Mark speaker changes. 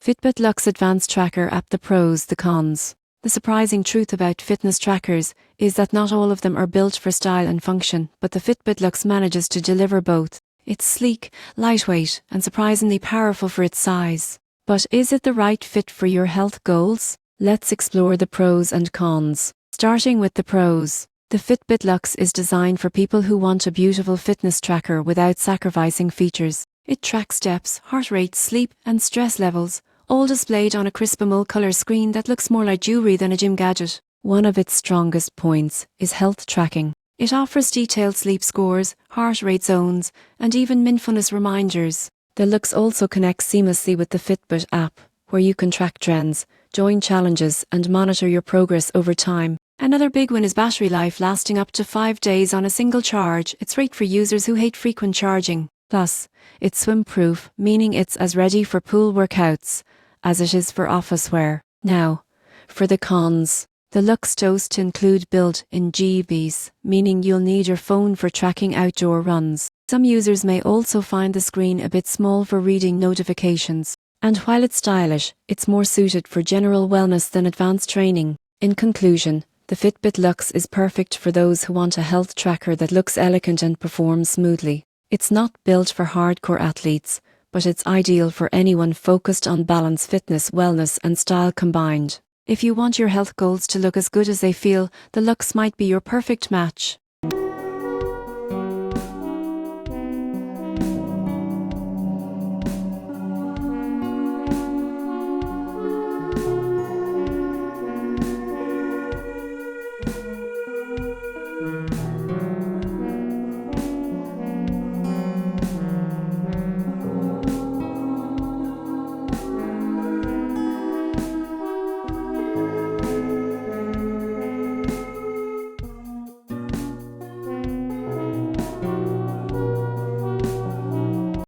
Speaker 1: Fitbit Luxe Advanced Tracker app. The pros, the cons. The surprising truth about fitness trackers is that not all of them are built for style and function, but the Fitbit Luxe manages to deliver both. It's sleek, lightweight, and surprisingly powerful for its size. But is it the right fit for your health goals? Let's explore the pros and cons. Starting with the pros. The Fitbit Luxe is designed for people who want a beautiful fitness tracker without sacrificing features. It tracks steps, heart rate, sleep, and stress levels, all displayed on a crisp color screen that looks more like jewelry than a gym gadget. One of its strongest points is health tracking. It offers detailed sleep scores, heart rate zones, and even mindfulness reminders. The Luxe also connects seamlessly with the Fitbit app, where you can track trends, join challenges, and monitor your progress over time. Another big one is battery life, lasting up to 5 days on a single charge. It's great for users who hate frequent charging. Plus, it's swim-proof, meaning it's as ready for pool workouts as it is for office wear. Now, for the cons. The Luxe chose to include built-in GPs, meaning you'll need your phone for tracking outdoor runs. Some users may also find the screen a bit small for reading notifications. And while it's stylish, it's more suited for general wellness than advanced training. In conclusion, the Fitbit Luxe is perfect for those who want a health tracker that looks elegant and performs smoothly. It's not built for hardcore athletes, but it's ideal for anyone focused on balance, fitness, wellness, and style combined. If you want your health goals to look as good as they feel, the Luxe might be your perfect match.